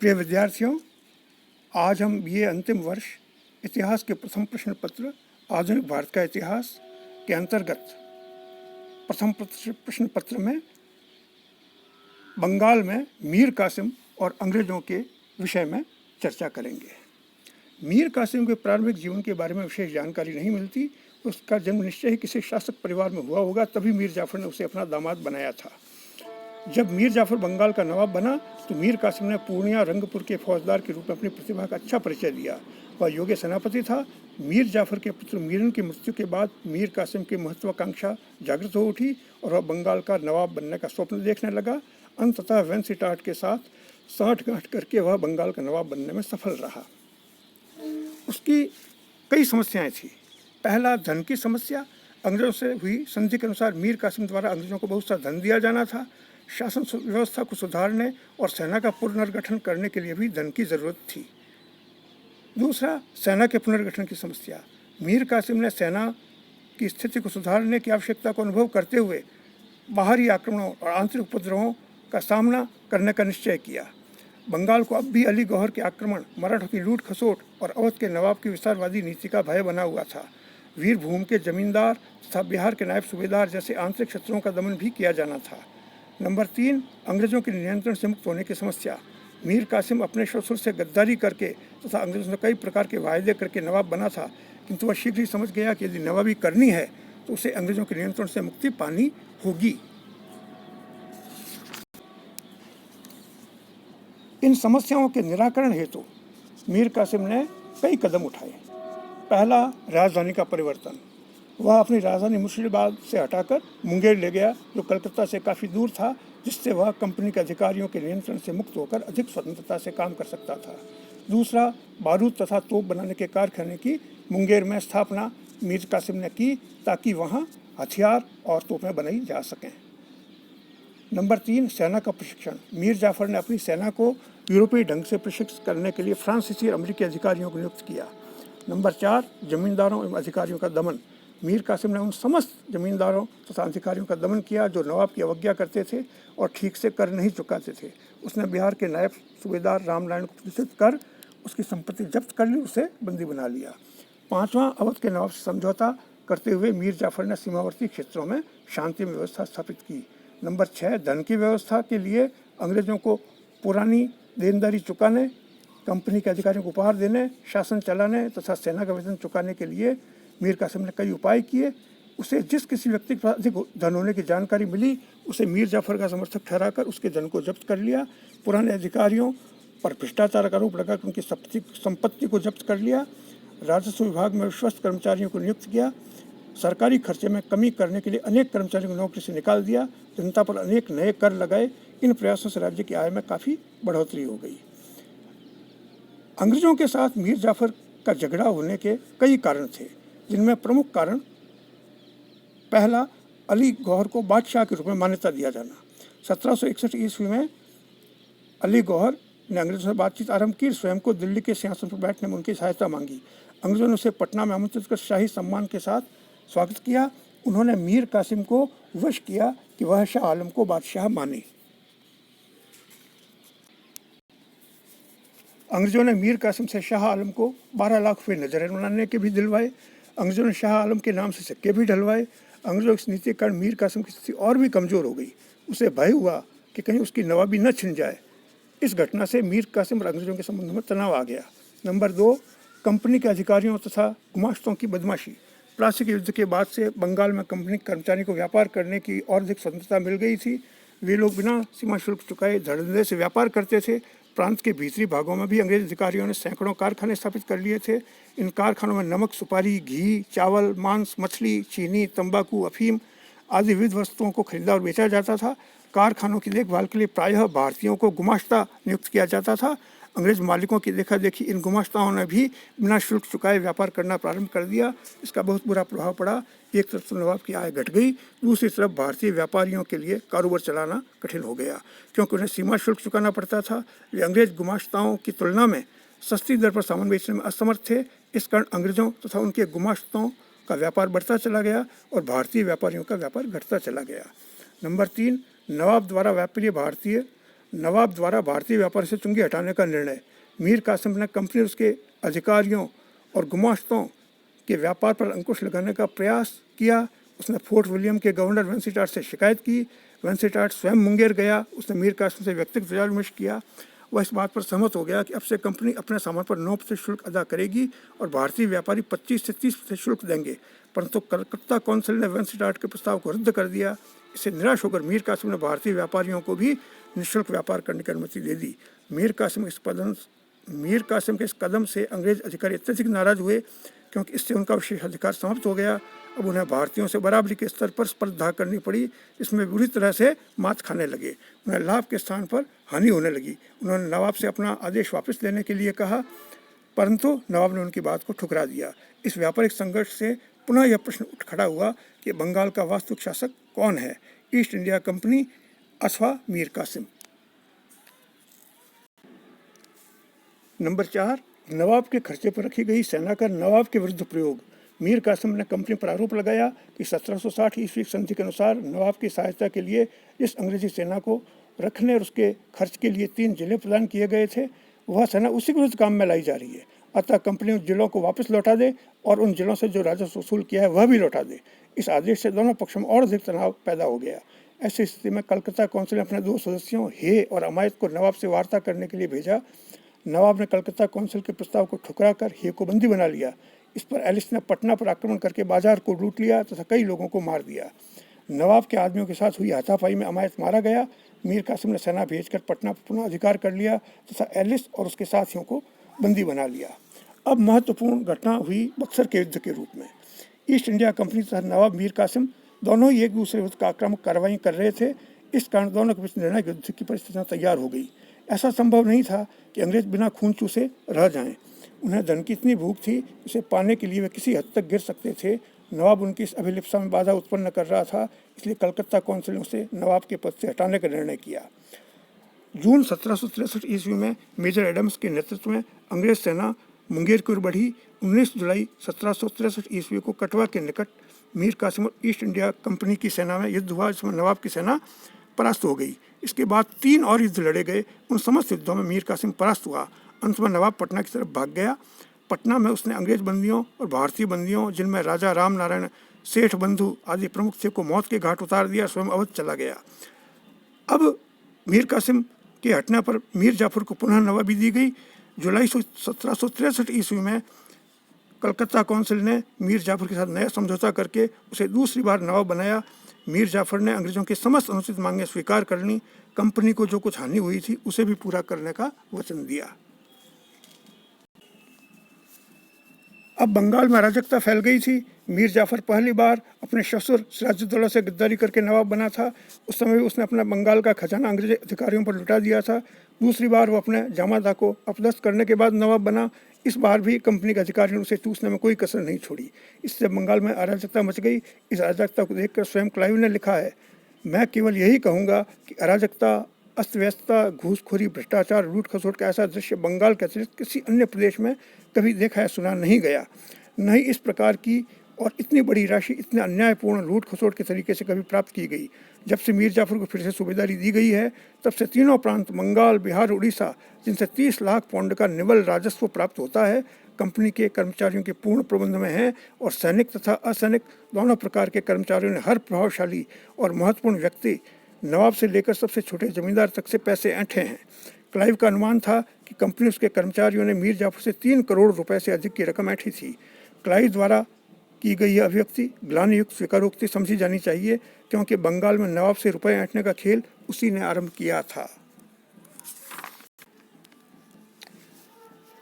प्रिय विद्यार्थियों, आज हम ये अंतिम वर्ष इतिहास के प्रथम प्रश्न पत्र आधुनिक भारत का इतिहास के अंतर्गत प्रथम प्रश्न पत्र में बंगाल में मीर कासिम और अंग्रेज़ों के विषय में चर्चा करेंगे। मीर कासिम के प्रारंभिक जीवन के बारे में विशेष जानकारी नहीं मिलती। उसका जन्म निश्चय ही किसी शासक परिवार में हुआ होगा, तभी मीर जाफर ने उसे अपना दामाद बनाया था। जब मीर जाफर बंगाल का नवाब बना तो मीर कासिम ने पूर्णिया रंगपुर के फौजदार के रूप में अपनी प्रतिभा का अच्छा परिचय दिया। वह योग्य सेनापति था। मीर जाफर के पुत्र मीरन की मृत्यु के बाद मीर कासिम की महत्वाकांक्षा जागृत हो उठी और वह बंगाल का नवाब बनने का स्वप्न देखने लगा। अंततः वेंसिटाट के साथ साठगांठ करके वह बंगाल का नवाब बनने में सफल रहा। उसकी कई समस्याएं थी। पहला, धन की समस्या। अंग्रेजों से हुई संधि के अनुसार मीर कासिम द्वारा अंग्रेजों को बहुत सा धन दिया जाना था। शासन व्यवस्था को सुधारने और सेना का पुनर्गठन करने के लिए भी धन की जरूरत थी। दूसरा, सेना के पुनर्गठन की समस्या। मीर कासिम ने सेना की स्थिति को सुधारने की आवश्यकता को अनुभव करते हुए बाहरी आक्रमणों और आंतरिक उपद्रवों का सामना करने का निश्चय किया। बंगाल को अब भी अली गौहर के आक्रमण, मराठों की लूट खसोट और अवध के नवाब की विस्तारवादी नीति का भय बना हुआ था। वीरभूम के जमींदार तथा बिहार के नायब सूबेदार जैसे आंतरिक शत्रुओं का दमन भी किया जाना था। नंबर 3, अंग्रेजों के नियंत्रण से मुक्त होने की समस्या। मीर कासिम अपने ससुर से गद्दारी करके तथा अंग्रेजों से कई प्रकार के वायदे करके नवाब बना था, किंतु वह शीघ्र ही समझ गया कि यदि नवाबी करनी है तो उसे अंग्रेजों के नियंत्रण से मुक्ति पानी होगी। इन समस्याओं के निराकरण हेतु मीर कासिम ने कई कदम उठाए। पहला, राजधानी का परिवर्तन। वह अपनी राजधानी मुर्शिदाबाद से हटाकर मुंगेर ले गया, जो कलकत्ता से काफ़ी दूर था, जिससे वह कंपनी के अधिकारियों के नियंत्रण से मुक्त होकर अधिक स्वतंत्रता से काम कर सकता था। दूसरा, बारूद तथा तोप बनाने के कारखाने की मुंगेर में स्थापना मीर कासिम ने की, ताकि वहाँ हथियार और तोपें बनाई जा सकें। नंबर 3, सेना का प्रशिक्षण। मीर जाफर ने अपनी सेना को यूरोपीय ढंग से प्रशिक्षित करने के लिए फ्रांसीसी और अमेरिकी अधिकारियों को नियुक्त किया। नंबर 4, जमींदारों एवं अधिकारियों का दमन। मीर कासिम ने उन समस्त जमींदारों तथा अधिकारियों का दमन किया जो नवाब की अवज्ञा करते थे और ठीक से कर नहीं चुकाते थे। उसने बिहार के नायब सूबेदार रामनारायण को प्रतिष्ठित कर उसकी संपत्ति जब्त कर ली, उसे बंदी बना लिया। 5वां, अवध के नवाब से समझौता करते हुए मीर जाफर ने सीमावर्ती क्षेत्रों में शांति व्यवस्था स्थापित की। नंबर 6, धन की व्यवस्था के लिए अंग्रेजों को पुरानी देनदारी चुकाने, कंपनी के अधिकारियों को उपहार देने, शासन चलाने तथा सेना का वेतन चुकाने के लिए मीर कासिम ने कई उपाय किए। उसे जिस किसी व्यक्ति के पास अधिक धन होने की जानकारी मिली, उसे मीर जाफर का समर्थक ठहराकर उसके धन को जब्त कर लिया। पुराने अधिकारियों पर भ्रष्टाचार का आरोप लगाकर उनकी संपत्ति को जब्त कर लिया। राजस्व विभाग में विश्वस्त कर्मचारियों को नियुक्त किया। सरकारी खर्चे में कमी करने के लिए अनेक कर्मचारियों को नौकरी से निकाल दिया। जनता पर अनेक नए कर लगाए। इन प्रयासों से राज्य की आय में काफ़ी बढ़ोतरी हो गई। अंग्रेजों के साथ मीर जाफर का झगड़ा होने के कई कारण थे, जिनमें प्रमुख कारण, पहला, अली गौहर को बादशाह के रूप में मान्यता दिया जाना। 1761 ईस्वी में अली गौहर ने अंग्रेजों से बातचीत आरंभ की। स्वयं को दिल्ली के सिंहासन पर बैठने में उनकी सहायता मांगी। अंग्रेजों ने उसे पटना में आमंत्रित कर शाही सम्मान के साथ स्वागत किया। उन्होंने मीर कासिम को वश किया कि वह शाह आलम को बादशाह माने। अंग्रेजों ने मीर कासिम से शाह आलम को 12 लाख रुपये नजरें बनाने के भी दिलवाए। अंग्रेजों ने शाह आलम के नाम से सिक्के भी ढलवाए। अंग्रेजों की नीति के कारण मीर कासिम की स्थिति और भी कमज़ोर हो गई। उसे भय हुआ कि कहीं उसकी नवाबी न छिन जाए। इस घटना से मीर कासिम और अंग्रेजों के संबंध में तनाव आ गया। नंबर 2, कंपनी के अधिकारियों तथा गुमाश्तों की बदमाशी। प्लासी के युद्ध के बाद से बंगाल में कंपनी के कर्मचारियों को व्यापार करने की और अधिक स्वतंत्रता मिल गई थी। वे लोग बिना सीमा शुल्क चुकाए धड़ल्ले से व्यापार करते थे। प्रांत के भीतरी भागों में भी अंग्रेज अधिकारियों ने सैकड़ों कारखाने स्थापित कर लिए थे। इन कारखानों में नमक, सुपारी, घी, चावल, मांस, मछली, चीनी, तंबाकू, अफीम आदि विविध वस्तुओं को खरीदा और बेचा जाता था। कारखानों की देखभाल के लिए प्रायः भारतीयों को गुमाश्ता नियुक्त किया जाता था। अंग्रेज मालिकों की देखा देखी इन गुमाश्ताओं ने भी बिना शुल्क चुकाए व्यापार करना प्रारंभ कर दिया। इसका बहुत बुरा प्रभाव पड़ा। एक तरफ तो नवाब की आय घट गई, दूसरी तरफ भारतीय व्यापारियों के लिए कारोबार चलाना कठिन हो गया, क्योंकि उन्हें सीमा शुल्क चुकाना पड़ता था। वे अंग्रेज गुमाश्ताओं की तुलना में सस्ती दर पर सामान बेचने में असमर्थ थे। इस कारण अंग्रेजों तथा उनके गुमाश्ताओं का व्यापार बढ़ता चला गया और भारतीय व्यापारियों का व्यापार घटता चला गया। नंबर 3, नवाब द्वारा व्यापारी भारतीय नवाब द्वारा भारतीय व्यापार से चुंगी हटाने का निर्णय। मीर कासिम ने कंपनी और उसके अधिकारियों और गुमाश्तों के व्यापार पर अंकुश लगाने का प्रयास किया। उसने फोर्ट विलियम के गवर्नर वेंसीटाट से शिकायत की। वेंसीटाट स्वयं मुंगेर गया। उसने मीर कासिम से व्यक्तिगत विचार विमर्श किया। वह इस बात पर सहमत हो गया कि अब से कंपनी अपने सामान पर 9% शुल्क अदा करेगी और भारतीय व्यापारी 25 से 30% शुल्क देंगे। परंतु कलकत्ता कौंसिल ने वेंसीटाट के प्रस्ताव को रद्द कर दिया। इससे निराश होकर मीर कासिम ने भारतीय व्यापारियों को भी निःशुल्क व्यापार करने की अनुमति दे दी। मीर कासिम के इस कदम से अंग्रेज अधिकारी अत्यधिक नाराज हुए, क्योंकि इससे उनका विशेषाधिकार समाप्त हो गया। अब उन्हें भारतीयों से बराबरी के स्तर पर स्पर्धा करनी पड़ी। इसमें बुरी तरह से मात खाने लगे। उन्हें लाभ के स्थान पर हानि होने लगी। उन्होंने नवाब से अपना आदेश वापस लेने के लिए कहा, परंतु नवाब ने उनकी बात को ठुकरा दिया। इस व्यापारिक संघर्ष से पुनः यह प्रश्न उठ खड़ा हुआ कि बंगाल का वास्तविक शासक कौन है, ईस्ट इंडिया कंपनी अथवा मीर कासिम। नंबर 4, नवाब के खर्चे पर रखी गई सेना का नवाब के विरुद्ध प्रयोग। मीर कासिम ने कंपनी पर आरोप लगाया कि 1760 ईस्वी संधि के अनुसार नवाब की सहायता के लिए इस अंग्रेजी सेना को रखने और उसके खर्च के लिए 3 जिले प्रदान किए गए थे, वह सेना उसी के विरुद्ध काम में लाई जा रही है। अतः कंपनी उन जिलों को वापस लौटा दे और उन जिलों से जो राजस्व वसूल किया है वह भी लौटा दे। इस आदेश से दोनों पक्षों में और अधिक तनाव पैदा हो गया। ऐसी स्थिति में कलकत्ता कौंसिल ने अपने 2 सदस्यों हे और अमायत को नवाब से वार्ता करने के लिए भेजा। नवाब ने कलकत्ता कौंसिल के प्रस्ताव को ठुकराकर हे को बंदी बना लिया। इस पर एलिस ने पटना पर आक्रमण करके बाजार को लूट लिया तथा कई लोगों को मार दिया। नवाब के आदमियों के साथ हुई हाथापाई में अमायत मारा गया। मीर कासिम ने सेना भेजकर पटना पर पुनः अधिकार कर लिया तथा एलिस और उसके साथियों को बंदी बना लिया। अब महत्वपूर्ण घटना हुई बक्सर के युद्ध के रूप में। ईस्ट इंडिया कंपनी तथा नवाब मीर कासिम दोनों ही एक दूसरे विरुद्ध आक्रामक कार्रवाई कर रहे थे। इस कारण दोनों के बीच निर्णायक युद्ध की परिस्थितियां तैयार हो गई। ऐसा संभव नहीं था कि अंग्रेज बिना खून चूसे रह जाएं। उन्हें धन की इतनी भूख थी, उसे पाने के लिए वे किसी हद तक गिर सकते थे। नवाब उनकी इस अभिलिप्सा में बाधा उत्पन्न कर रहा था, इसलिए कलकत्ता कौंसिल ने उसे नवाब के पद से हटाने का निर्णय किया। जून 1763 ईस्वी में मेजर एडम्स के नेतृत्व में अंग्रेज सेना मुंगेर की ओर बढ़ी। 19 जुलाई 1763 ईस्वी को कटवा के निकट मीर कासिम और ईस्ट इंडिया कंपनी की सेना में युद्ध हुआ, जिसमें नवाब की सेना परास्त हो गई। इसके बाद 3 और युद्ध लड़े गए। उन समस्त युद्धों में मीर कासिम परास्त हुआ। अंत में नवाब पटना की तरफ भाग गया। पटना में उसने अंग्रेज बंदियों और भारतीय बंदियों, जिनमें राजा राम नारायण, सेठ बंधु आदि प्रमुख थे, को मौत के घाट उतार दिया। स्वयं अवध चला गया। अब मीर कासिम के हटने पर मीर जाफर को पुनः नवाबी दी गई। जुलाई 1763 ईस्वी में कलकत्ता कौंसिल ने मीर जाफर के साथ नया समझौता करके उसे दूसरी बार नवाब बनाया। मीर जाफर ने अंग्रेजों की समस्त अनुचित मांगें स्वीकार कर लीं। कंपनी को जो कुछ हानि हुई थी उसे भी पूरा करने का वचन दिया। अब बंगाल में अराजकता फैल गई थी। मीर जाफर पहली बार अपने ससुर सिराजुद्दौला से गद्दारी करके नवाब बना था। उस समय भी उसने अपना बंगाल का खजाना अंग्रेज अधिकारियों पर लुटा दिया था। दूसरी बार वो अपने जामाता को अपदस्थ करने के बाद नवाब बना। इस बार भी कंपनी के अधिकारियों ने उसे चूसने में कोई कसर नहीं छोड़ी। इससे बंगाल में अराजकता मच गई। इस अराजकता को देखकर स्वयं क्लाइव ने लिखा है, मैं केवल यही कहूँगा कि अराजकता, अस्तव्यस्तता, घूसखोरी, भ्रष्टाचार, लूट खसोट का ऐसा दृश्य बंगाल के अतिरिक्त किसी अन्य प्रदेश में कभी देखा या सुना नहीं गया। न ही इस प्रकार की और इतनी बड़ी राशि इतने अन्यायपूर्ण लूट खसोट के तरीके से कभी प्राप्त की गई। जब से मीर जाफर को फिर से सूबेदारी दी गई है, तब से तीनों प्रांत बंगाल, बिहार, उड़ीसा, जिनसे 30 लाख पाउंड का निवल राजस्व प्राप्त होता है, कंपनी के कर्मचारियों के पूर्ण प्रबंध में है और सैनिक तथा असैनिक दोनों प्रकार के कर्मचारियों ने हर प्रभावशाली और महत्वपूर्ण व्यक्ति, नवाब से लेकर सबसे छोटे जमींदार तक से पैसे ऐंठे हैं। क्लाइव का अनुमान था कि कंपनी उसके कर्मचारियों ने मीर जाफर से 3 करोड़ रुपए से अधिक की रकम ऐंठी थी। क्लाइव द्वारा की गई यह अभिव्यक्ति ग्लानियुक्त स्वीकारोक्ति समझी जानी चाहिए, क्योंकि बंगाल में नवाब से रुपए ऐंठने का खेल उसी ने आरंभ किया था।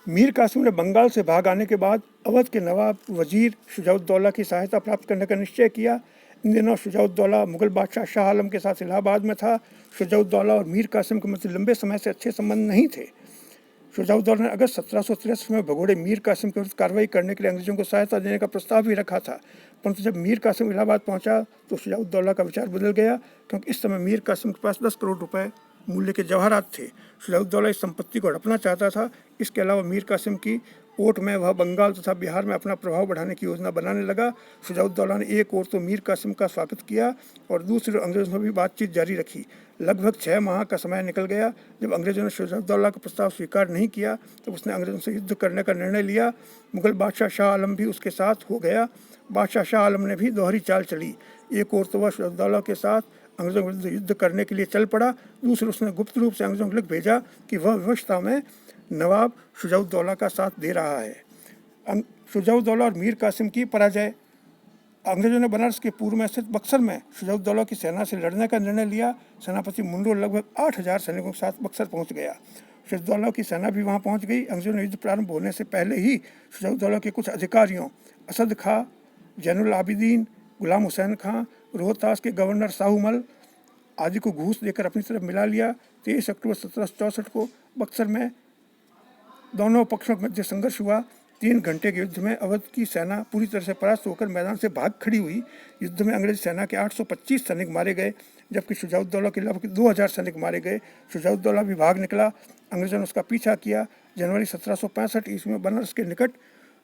मीर कासिम ने बंगाल से भाग आने के बाद अवध के नवाब वजीर शुजाउद्दौला की सहायता प्राप्त करने का निश्चय किया। इन दिनों शुजाउद्दौला मुगल बादशाह शाह आलम के साथ इलाहाबाद में था। शुजाउद्दौला और मीर कासिम के मध्य लंबे समय से अच्छे संबंध नहीं थे। शुजाउद्दौला ने अगस्त 1763 में भगोड़े मीर कासिम के विरुद्ध कार्रवाई करने के लिए अंग्रेजों को सहायता देने का प्रस्ताव भी रखा था, परंतु जब मीर कासिम इलाहाबाद पहुंचा तो शुजाउद्दौला का विचार बदल गया, क्योंकि इस समय मीर कासिम के पास 10 करोड़ रुपए मूल्य के जवाहरात थे। शुजाउद्दौला इस संपत्ति को हड़पना चाहता था। इसके अलावा मीर कासिम की ओट में वह बंगाल तथा बिहार में अपना प्रभाव बढ़ाने की योजना बनाने लगा। शुजाउद्दौला ने एक ओर तो मीर कासिम का स्वागत किया और दूसरी ओर अंग्रेजों से भी बातचीत जारी रखी। लगभग 6 माह का समय निकल गया। जब अंग्रेजों ने शुजाउद्दौला का प्रस्ताव स्वीकार नहीं किया तब उसने अंग्रेजों से युद्ध करने का निर्णय लिया। मुगल बादशाह शाह आलम भी उसके साथ हो गया। बादशाह शाह आलम ने भी दोहरी चाल चली। एक ओर तो वह शुजाउद्दौला के साथ अंग्रेजों के विरुद्ध युद्ध करने के लिए चल पड़ा, दूसरी उसने गुप्त रूप से अंग्रेजों को लिख भेजा कि वह विवशता में नवाब शुजाउद्दौला का साथ दे रहा है। शुजाउद्दौला और मीर कासिम की पराजय। अंग्रेजों ने बनारस के पूर्व में स्थित बक्सर में शुजाउद्दौला की सेना से लड़ने का निर्णय लिया। सेनापति मुंडो लगभग 8000 सैनिकों के साथ बक्सर पहुंच गया। शुजाउद्दौला की सेना भी वहां पहुंच गई। अंग्रेजों ने युद्ध प्रारंभ होने से पहले ही शुजाउद्दौला के कुछ अधिकारियों असद खां, जैनुल आबिदीन, गुलाम हुसैन खां, रोहतास के गवर्नर साहूमल आदि को घूस देकर अपनी तरफ मिला लिया। 23 अक्टूबर 1764 को बक्सर में दोनों पक्षों के मध्य संघर्ष हुआ। 3 घंटे के युद्ध में अवध की सेना पूरी तरह से परास्त होकर मैदान से भाग खड़ी हुई। युद्ध में अंग्रेज सेना के 825 सैनिक मारे गए, जबकि शुजाउद्दौला के लगभग 2000 सैनिक मारे गए। शुजाउद्दौला भी भाग निकला। अंग्रेजों ने उसका पीछा किया। जनवरी 1765 ईस्वी में बनारस के निकट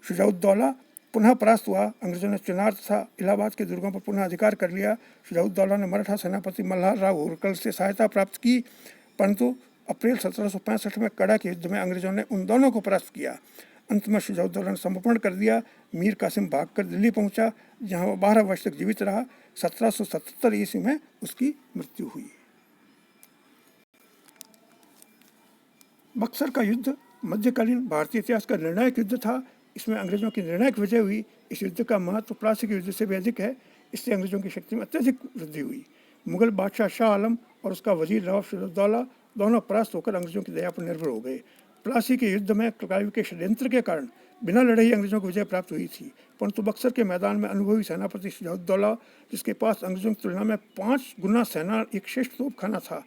शुजाउद्दौला पुनः परास्त हुआ। अंग्रेजों ने चुनार तथा इलाहाबाद के दुर्गों पर पुनः अधिकार कर लिया। शुजाउद्दौला ने मराठा सेनापति मल्हार राव होरकर से सहायता प्राप्त की, परंतु अप्रैल 1765 में कड़ा के युद्ध में अंग्रेजों ने उन दोनों को परास्त किया। अंत में शुजाउद्दौला ने समर्पण कर दिया। मीर कासिम भागकर दिल्ली पहुंचा, जहां वह 12 वर्ष तक जीवित रहा। 1777 ईस्वी में उसकी मृत्यु हुई। बक्सर का युद्ध मध्यकालीन भारतीय इतिहास का निर्णायक युद्ध था। इसमें अंग्रेजों की निर्णायक विजय हुई। इस युद्ध का महत्व प्लासी के युद्ध से भी अधिक है। इससे अंग्रेजों की शक्ति में अत्यधिक वृद्धि हुई। मुगल बादशाह शाह आलम और उसका वजीर नवाब शुजाउद्दौला दोनों परास्त होकर अंग्रेजों की दया पर निर्भर हो गए। प्लासी के युद्ध में क्लाइव के षड्यंत्र के कारण बिना लड़े ही अंग्रेजों को विजय प्राप्त हुई थी, परंतु बक्सर के मैदान में अनुभवी सेनापति शुजाउद्दौला, जिसके पास अंग्रेजों की तुलना में 5 गुना सेना एक श्रेष्ठ तोपखाना था,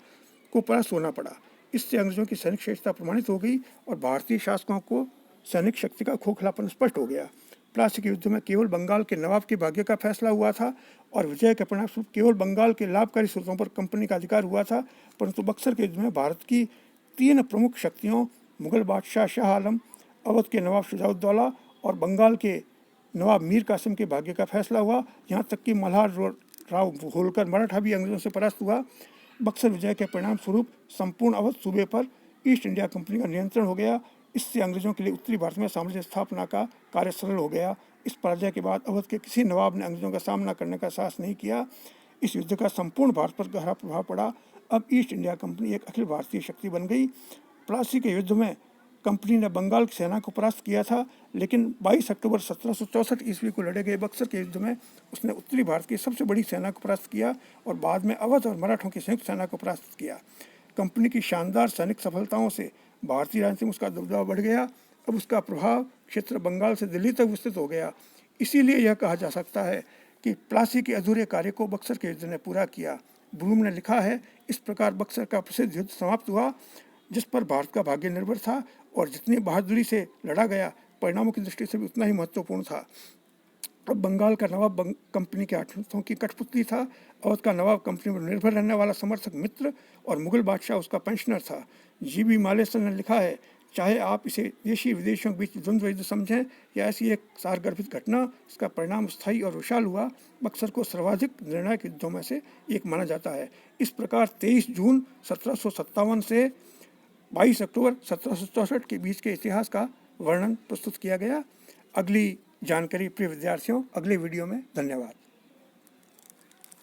को परास्त होना पड़ा। इससे अंग्रेजों की सैनिक श्रेष्ठता प्रमाणित हो गई और भारतीय शासकों को सैनिक शक्ति का खोखलापन स्पष्ट हो गया। प्लासी के युद्ध में केवल बंगाल के नवाब के भाग्य का फैसला हुआ था और विजय के परिणामस्वरूप केवल बंगाल के लाभकारी स्रोतों पर कंपनी का अधिकार हुआ था, परंतु बक्सर के युद्ध में भारत की 3 प्रमुख शक्तियों मुगल बादशाह शाह आलम, अवध के नवाब शुजाउद्दौला और बंगाल के नवाब मीर कासिम के भाग्य का फैसला हुआ। यहाँ तक कि मल्हार राव होलकर मराठा भी अंग्रेजों से परास्त हुआ। बक्सर विजय के परिणाम स्वरूप संपूर्ण अवध सूबे पर ईस्ट इंडिया कंपनी का नियंत्रण हो गया। इससे अंग्रेजों के लिए उत्तरी भारत में साम्राज्य स्थापना का कार्य सरल हो गया। इस पराजय के बाद अवध के किसी नवाब ने अंग्रेजों का सामना करने का साहस नहीं किया। इस युद्ध का संपूर्ण भारत पर गहरा प्रभाव पड़ा। अब ईस्ट इंडिया कंपनी एक अखिल भारतीय शक्ति बन गई। प्लासी के युद्ध में कंपनी ने बंगाल की सेना को परास्त किया था, लेकिन 22 अक्टूबर 1764 ईस्वी को लड़े गए बक्सर के युद्ध में उसने उत्तरी भारत की सबसे बड़ी सेना को परास्त किया और बाद में अवध और मराठों की संयुक्त सेना को परास्त किया। कंपनी की शानदार सैनिक सफलताओं से भारतीय राजनीति में उसका दबदबा बढ़ गया। अब उसका प्रभाव क्षेत्र बंगाल से दिल्ली तक विस्तृत हो गया। इसीलिए यह कहा जा सकता है कि प्लासी के अधूरे कार्य को बक्सर के युद्ध ने पूरा किया। ब्लूम ने लिखा है, इस प्रकार बक्सर का प्रसिद्ध युद्ध समाप्त हुआ, जिस पर भारत का भाग्य निर्भर था और जितनी बहादुरी से लड़ा गया, परिणामों की दृष्टि से भी उतना ही महत्वपूर्ण था। अब बंगाल का नवाब कंपनी के हाथों की कठपुतली था। अवध का नवाब कंपनी पर निर्भर रहने वाला समर्थक मित्र और मुगल बादशाह उसका पेंशनर था। जी.बी. मालेसर ने लिखा है, चाहे आप इसे देशी विदेशियों के बीच द्वंद्व युद्ध समझें या ऐसी एक सारगर्भित घटना, इसका परिणाम स्थायी और विशाल हुआ। बक्सर को सर्वाधिक निर्णायक युद्धों में से एक माना जाता है। इस प्रकार 23 जून 1757 से 22 अक्टूबर 1764 के बीच के इतिहास का वर्णन प्रस्तुत किया गया। अगली जानकारी प्रिय विद्यार्थियों अगले वीडियो में। धन्यवाद।